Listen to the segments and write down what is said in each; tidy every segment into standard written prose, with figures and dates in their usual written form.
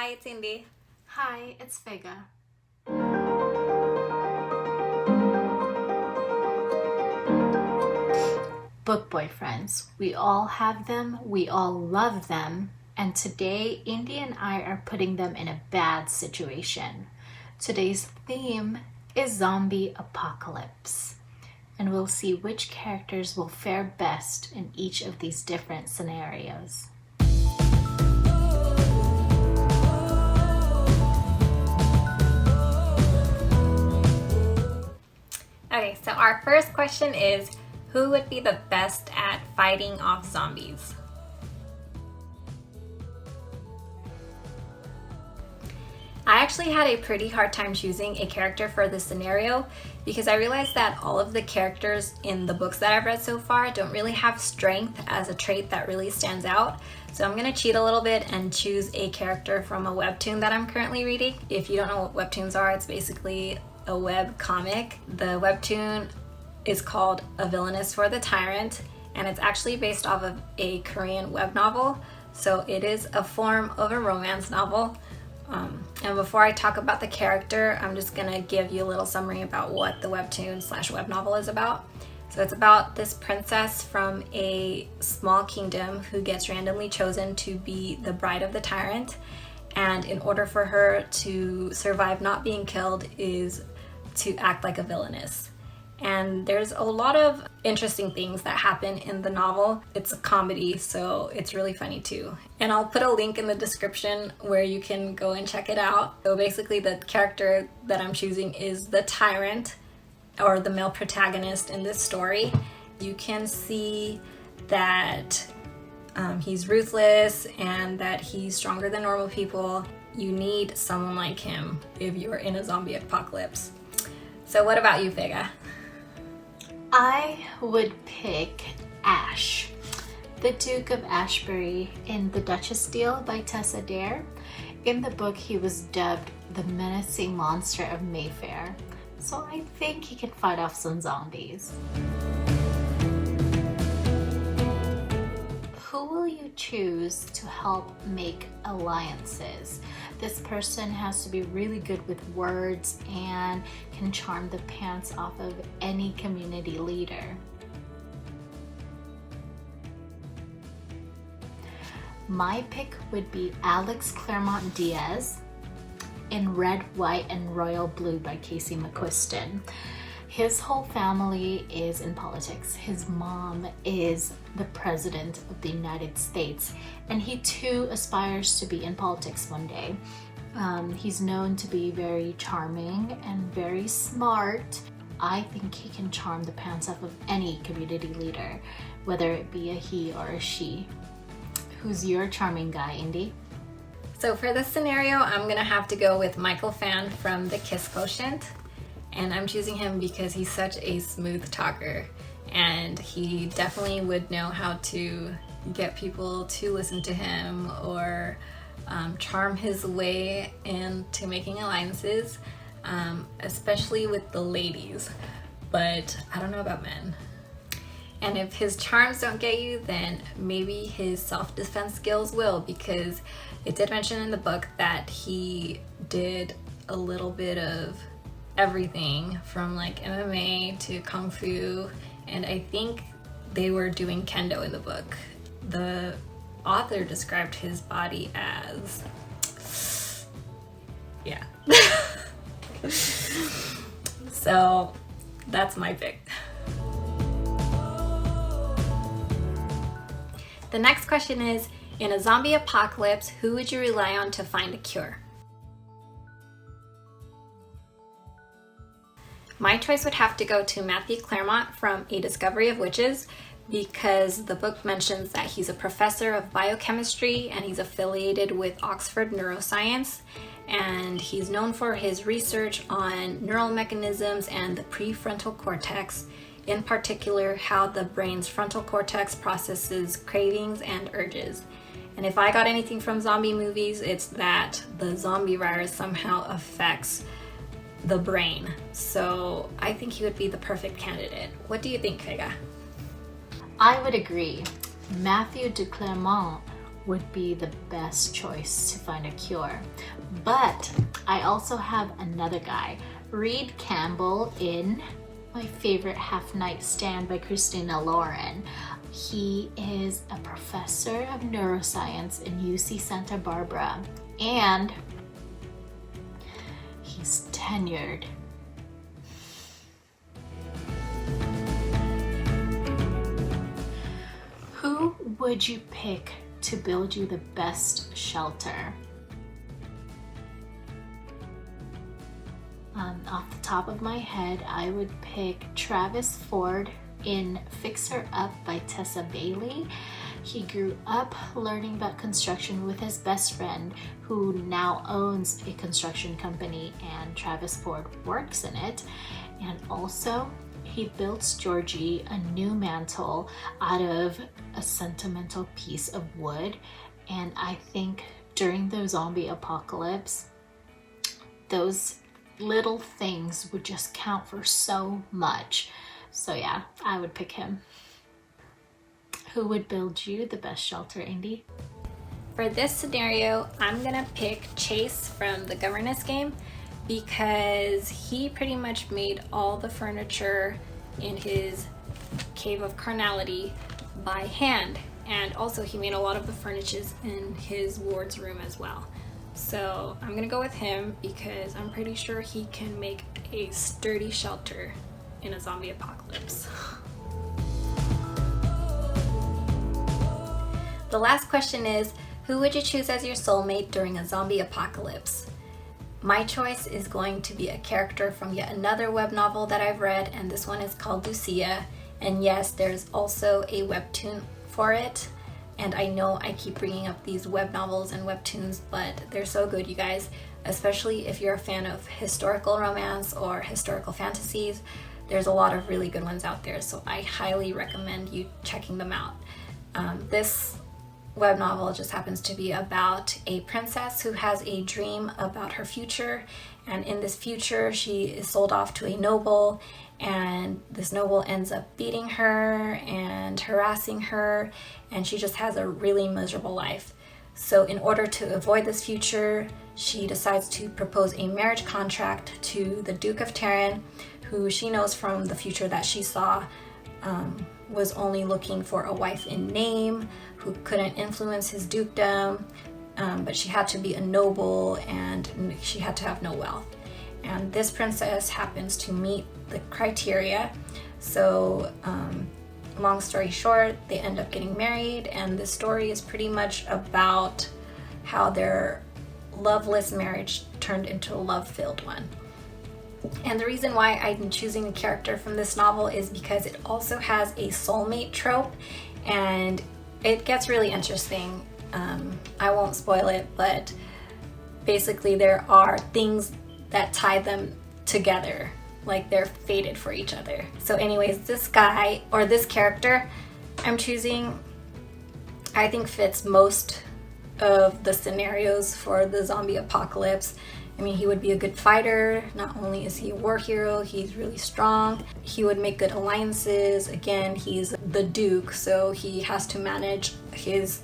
Hi, it's Indy. Hi, it's Vega. Book boyfriends. We all have them, we all love them, and today Indy and I are putting them in a bad situation. Today's theme is zombie apocalypse, and we'll see which characters will fare best in each of these different scenarios. Okay, so our first question is, who would be the best at fighting off zombies? I actually had a pretty hard time choosing a character for this scenario because I realized that all of the characters in the books that I've read so far don't really have strength as a trait that really stands out. So I'm gonna cheat a little bit and choose a character from a webtoon that I'm currently reading. If you don't know what webtoons are, it's basically a web comic. The webtoon is called A Villainess for the Tyrant, and it's actually based off of a Korean web novel. So it is a form of a romance novel. And before I talk about the character, I'm just gonna give you a little summary about what the webtoon / web novel is about. So it's about this princess from a small kingdom who gets randomly chosen to be the bride of the tyrant. And in order for her to survive not being killed is to act like a villainess. And there's a lot of interesting things that happen in the novel. It's a comedy, so it's really funny too. And I'll put a link in the description where you can go and check it out. So basically the character that I'm choosing is the tyrant, or the male protagonist in this story. You can see that he's ruthless and that he's stronger than normal people. You need someone like him if you're in a zombie apocalypse. So what about you, Vega? I would pick Ash, the Duke of Ashbury in the Duchess deal by Tessa Bailey. In the book, he was dubbed the menacing monster of Mayfair, so I think he can fight off some zombies. Who will you choose to help make alliances? This person has to be really good with words and can charm the pants off of any community leader. My pick would be Alex Claremont Diaz in Red, White, and Royal Blue by McQuiston. His whole family is in politics. His mom is the president of the United States, and he too aspires to be in politics one day. He's known to be very charming and very smart. I think he can charm the pants off of any community leader, whether it be a he or a she. Who's your charming guy, Indy? So for this scenario, I'm gonna have to go with Michael Fan from the Kiss Quotient. And I'm choosing him because he's such a smooth talker, and he definitely would know how to get people to listen to him or charm his way into making alliances, especially with the ladies, but I don't know about men. And if his charms don't get you, then maybe his self-defense skills will, because it did mention in the book that he did a little bit of everything from like MMA to Kung Fu, and I think they were doing Kendo in the book. The author described his body as, yeah. So that's my pick. The next question is, in a zombie apocalypse, who would you rely on to find a cure? My choice would have to go to Matthew Claremont from A Discovery of Witches, because the book mentions that he's a professor of biochemistry and he's affiliated with Oxford Neuroscience, and he's known for his research on neural mechanisms and the prefrontal cortex, in particular how the brain's frontal cortex processes cravings and urges. And if I got anything from zombie movies, it's that the zombie virus somehow affects the brain. So I think he would be the perfect candidate. What do you think, Vega? I would agree. Matthew de Clermont would be the best choice to find a cure. But I also have another guy, Reed Campbell in my favorite Half Night Stand by Christina Lauren. He is a professor of neuroscience in UC Santa Barbara, and he's tenured. Who would you pick to build you the best shelter? Off the top of my head, I would pick Travis Ford in Fix Her Up by Tessa Bailey. He grew up learning about construction with his best friend, who now owns a construction company, and Travis Ford works in it. And also, he builds Georgie a new mantle out of a sentimental piece of wood. And I think during the zombie apocalypse, those little things would just count for so much. So yeah, I would pick him. Who would build you the best shelter, Indy? For this scenario, I'm gonna pick Chase from the Governess game because he pretty much made all the furniture in his Cave of Carnality by hand, and also he made a lot of the furniture in his ward's room as well. So I'm gonna go with him because I'm pretty sure he can make a sturdy shelter in a zombie apocalypse. The last question is, who would you choose as your soulmate during a zombie apocalypse? My choice is going to be a character from yet another web novel that I've read, and this one is called Lucia. And yes, there's also a webtoon for it. And I know I keep bringing up these web novels and webtoons, but they're so good, you guys. Especially if you're a fan of historical romance or historical fantasies. There's a lot of really good ones out there, so I highly recommend you checking them out. This web novel just happens to be about a princess who has a dream about her future, and in this future she is sold off to a noble, and this noble ends up beating her and harassing her, and she just has a really miserable life. So in order to avoid this future, she decides to propose a marriage contract to the Duke of Tyrant, who she knows from the future that she saw was only looking for a wife in name, who couldn't influence his dukedom, but she had to be a noble and she had to have no wealth. And this princess happens to meet the criteria. So long story short, they end up getting married, and the story is pretty much about how their loveless marriage turned into a love-filled one. And the reason why I'm choosing a character from this novel is because it also has a soulmate trope, and it gets really interesting. I won't spoil it, but basically there are things that tie them together, like they're fated for each other. So anyways, this guy, or this character I'm choosing, I think fits most of the scenarios for the zombie apocalypse. I mean, he would be a good fighter. Not only is he a war hero, he's really strong. He would make good alliances. Again, he's the Duke, so he has to manage his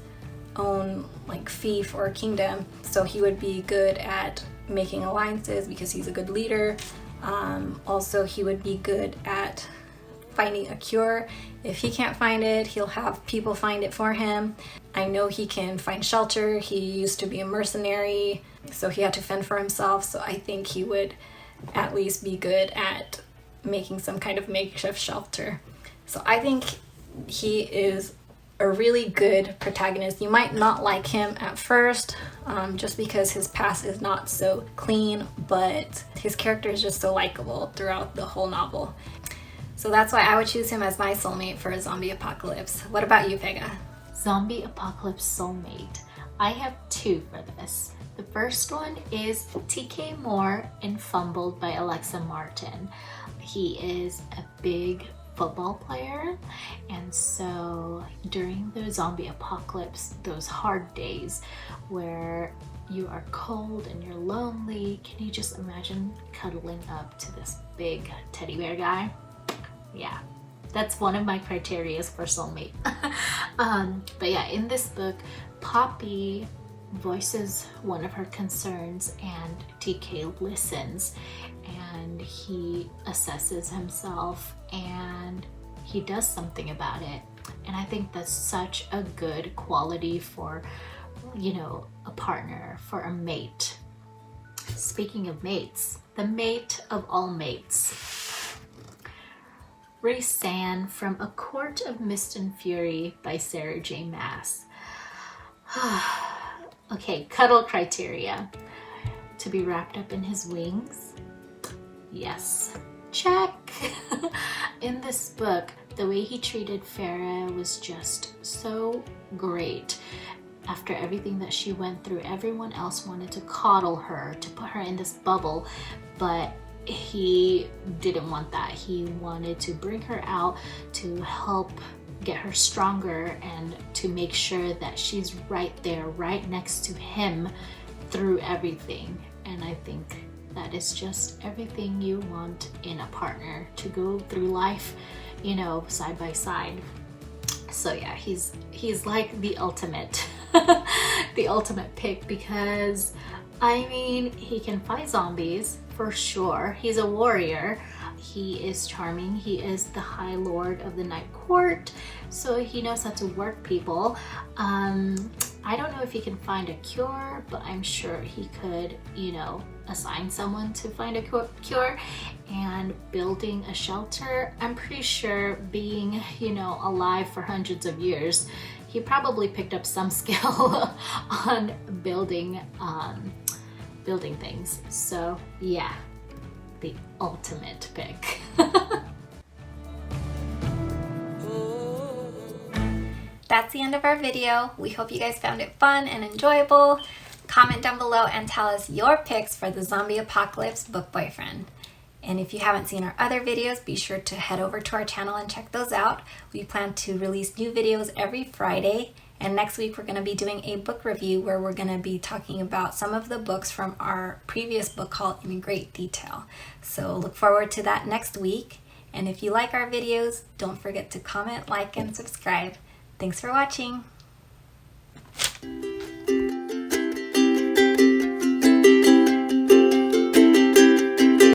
own like fief or kingdom. So he would be good at making alliances because he's a good leader. Also, he would be good at finding a cure. If he can't find it, he'll have people find it for him. I know he can find shelter. He used to be a mercenary, so he had to fend for himself. So I think he would at least be good at making some kind of makeshift shelter. So I think he is a really good protagonist. You might not like him at first, just because his past is not so clean, but his character is just so likable throughout the whole novel. So that's why I would choose him as my soulmate for a zombie apocalypse. What about you, Pega? Zombie apocalypse soulmate. I have two for this. The first one is TK Moore in Fumbled by Alexa Martin. He is a big football player, and so during the zombie apocalypse, those hard days where you are cold and you're lonely, can you just imagine cuddling up to this big teddy bear guy? Yeah, that's one of my criterias for soulmate. But yeah, in this book, Poppy voices one of her concerns and TK listens, and he assesses himself and he does something about it. And I think that's such a good quality for, you know, a partner, for a mate. Speaking of mates, the mate of all mates. Rhysand from A Court of Mist and Fury by Sarah J. Maas. Okay, cuddle criteria. To be wrapped up in his wings? Yes. Check! In this book, the way he treated Farah was just so great. After everything that she went through, everyone else wanted to coddle her, to put her in this bubble, but he didn't want that. He wanted to bring her out to help get her stronger and to make sure that she's right there, right next to him through everything. And I think that is just everything you want in a partner, to go through life, you know, side by side. So yeah, he's like the ultimate the ultimate pick, because I mean, he can fight zombies for sure. He's a warrior. He is charming. He is the High Lord of the Night Court, so he knows how to work people. I don't know if he can find a cure, but I'm sure he could, you know, assign someone to find a cure. And building a shelter, I'm pretty sure, being, you know, alive for hundreds of years, he probably picked up some skill on building things. So yeah, the ultimate pick. That's the end of our video. We hope you guys found it fun and enjoyable. Comment down below and tell us your picks for the zombie apocalypse book boyfriend. And if you haven't seen our other videos, be sure to head over to our channel and check those out. We plan to release new videos every Friday. And next week we're going to be doing a book review where we're going to be talking about some of the books from our previous book haul in great detail. So look forward to that next week. And if you like our videos, don't forget to comment, like, and subscribe. Thanks for watching.